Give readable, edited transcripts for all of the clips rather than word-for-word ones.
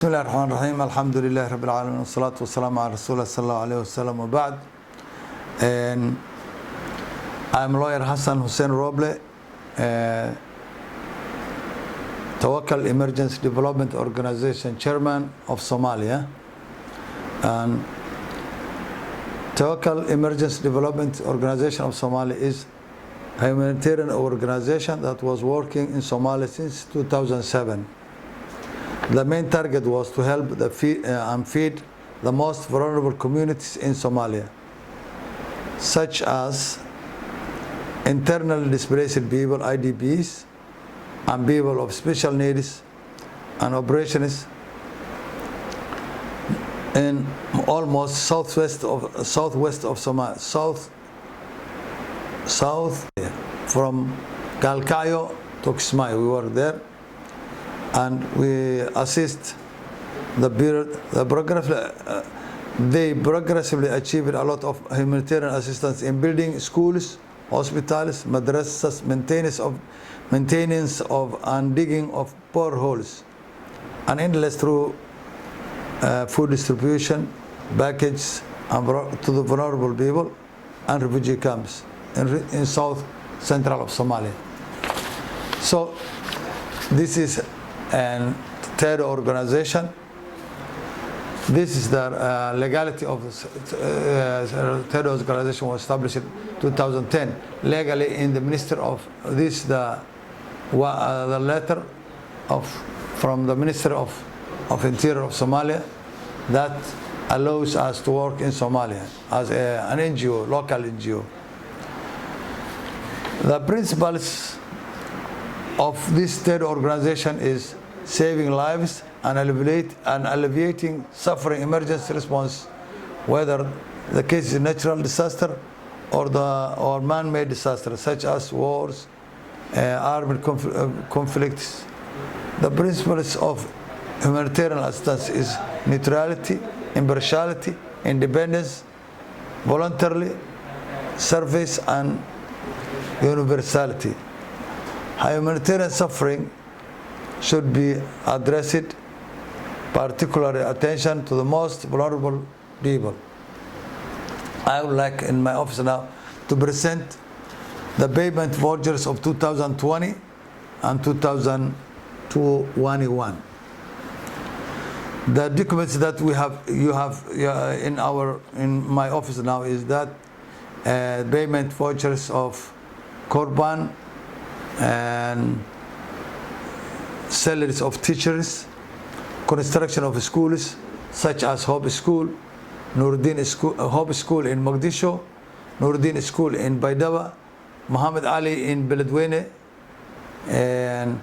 بسم الله الرحمن الرحيم الحمد لله رب العالمين والصلاة والسلام على رسول الله صلى الله عليه وسلم وبعد. And I'm lawyer Hassan Husein Roble, Tawakkal Emergency Development Organization Chairman of Somalia. And Tawakkal Emergency Development Organization of Somalia is a humanitarian organization that was working in Somalia since 2007. The main target was to help feed the most vulnerable communities in Somalia, such as internally displaced people, IDPs, and people of special needs, and operations in almost southwest of Somalia, south from Galkayo to Kismayo. We were there. And we assist they progressively achieved a lot of humanitarian assistance in building schools, hospitals, madrasas, maintenance of and digging of boreholes, and endless through food distribution packages to the vulnerable people and refugee camps in south central of Somalia. So this is and third organization. This is the legality of the third organization was established in 2010 legally in the Minister of this the letter from the Minister of Interior of Somalia that allows us to work in Somalia as an NGO, local NGO. The principles of this third organization is saving lives and alleviating suffering, emergency response, whether the case is natural disaster or man-made disaster such as wars, armed conflicts. The principles of humanitarian assistance is neutrality, impartiality, independence, voluntarily, service, and universality. Humanitarian suffering should be addressed, particularly attention to the most vulnerable people. I would like in my office now to present the payment vouchers of 2020 and 2021. The documents that you have in my office now is that payment vouchers of Korban and salaries of teachers, construction of schools such as Hope School, Nuruddin School, Hope School in Mogadishu, Nuruddin School in Baydaba, Muhammad Ali in Beledweyne, and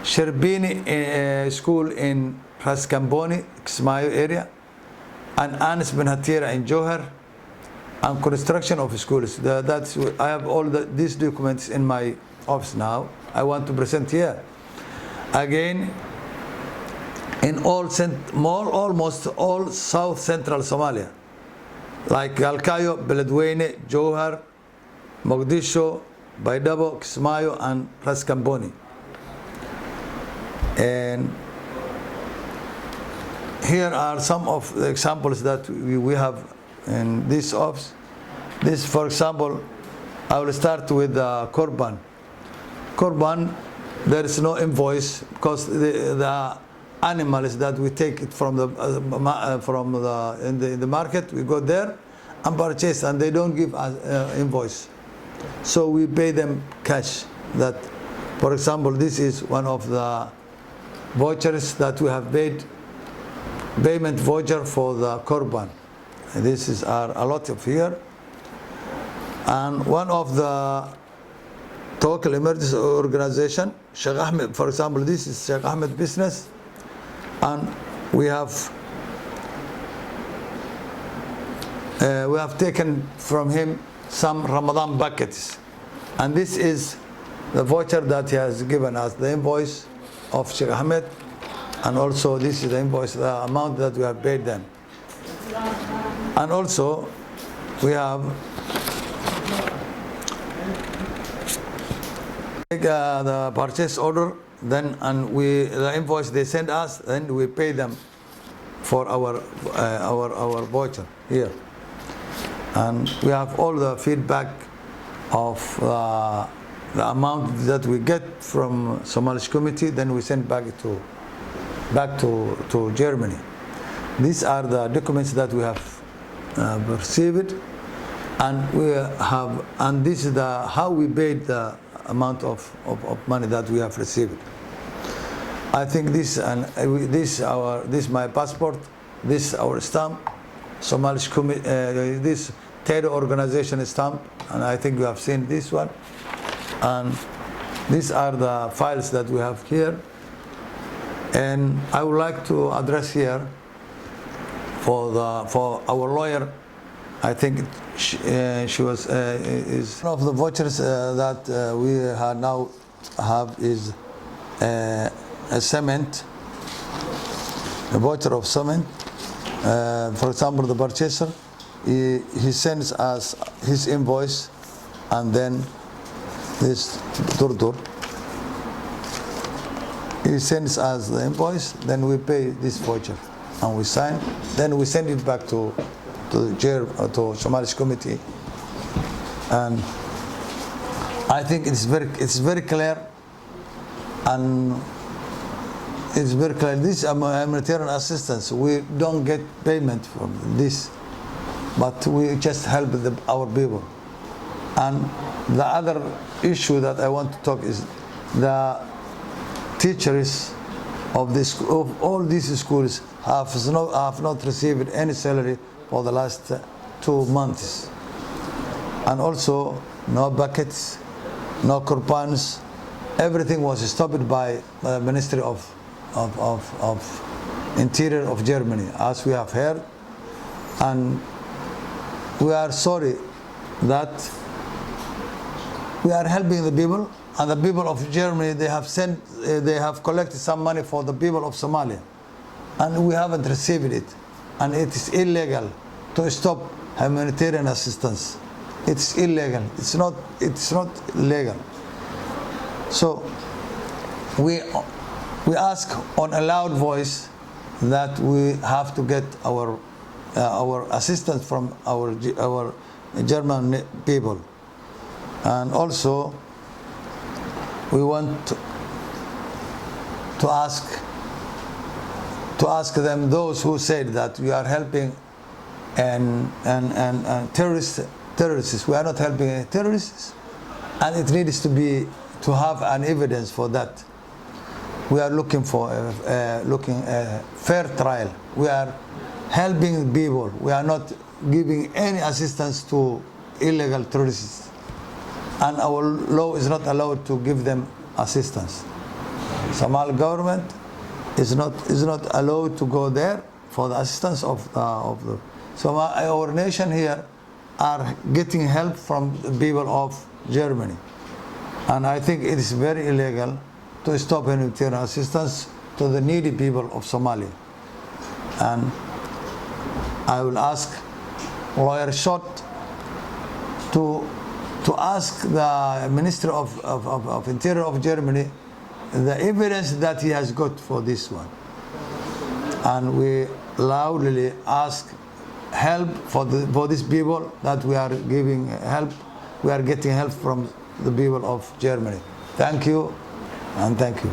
Sherbini School in Ras Kamboni, Kismayo area, and Anis bin Hatira in Johar, and construction of schools. I have all these documents in my office now. I want to present here. Again, in almost all south central Somalia, like Galkayo, Beledweyne, Johar, Mogadishu, Baydabo, Kismayo, and Ras Kamboni. And here are some of the examples that we have in this office. This, for example, I will start with Korban. Korban, there is no invoice because the animals that we take it from the in the market, we go there and purchase, and they don't give us invoice, so we pay them cash. That, for example, this is one of the vouchers that we have paid, payment voucher for the Korban. This is a lot of here, and one of the Tawakkal Emergency Organization, Sheikh Ahmed, for example, this is Sheikh Ahmed business, and we have taken from him some Ramadan buckets, and this is the voucher that he has given us, the invoice of Sheikh Ahmed, and also this is the invoice, the amount that we have paid them, and also we have the purchase order, then and the invoice they send us, then we pay them for our voucher here, and we have all the feedback of the amount that we get from Somalish committee. Then we send back to Germany. These are the documents that we have received, and this is how we paid the amount of money that we have received. I think this my passport, this our stamp, Somalish committee, this terror organization stamp, and I think you have seen this one. And these are the files that we have here. And I would like to address here for our lawyer. I think she is one of the vouchers that we now have is a cement, a voucher of cement. For example, the purchaser, he sends us his invoice, and then this Turdur, he sends us the invoice, then we pay this voucher and we sign, then we send it back to Somalish committee. And I think it's very clear, and it's very clear. This humanitarian assistance, we don't get payment from this, but we just help our people. And the other issue that I want to talk is the teachers of all these schools have not received any salary for the last 2 months, and also no buckets, no kurbans. Everything was stopped by the Ministry of Interior of Germany, as we have heard, and we are sorry that we are helping the people, and the people of Germany, they have collected some money for the people of Somalia, and we haven't received it, and it is illegal to stop humanitarian assistance. It's illegal. It's not legal. So we ask on a loud voice that we have to get our assistance from our German people. And also, we want to ask them, those who said that we are helping and terrorists. We are not helping any terrorists, and it needs to have an evidence for that. We are looking for a fair trial. We are helping people. We are not giving any assistance to illegal terrorists. And our law is not allowed to give them assistance. Somali government is not allowed to go there for the assistance of the. So our nation here are getting help from the people of Germany, and I think it is very illegal to stop humanitarian assistance to the needy people of Somalia. And I will ask Lawyer Schott to ask the Minister of Interior of Germany the evidence that he has got for this one. And we loudly ask help for these people, that we are giving help. We are getting help from the people of Germany. Thank you, and thank you.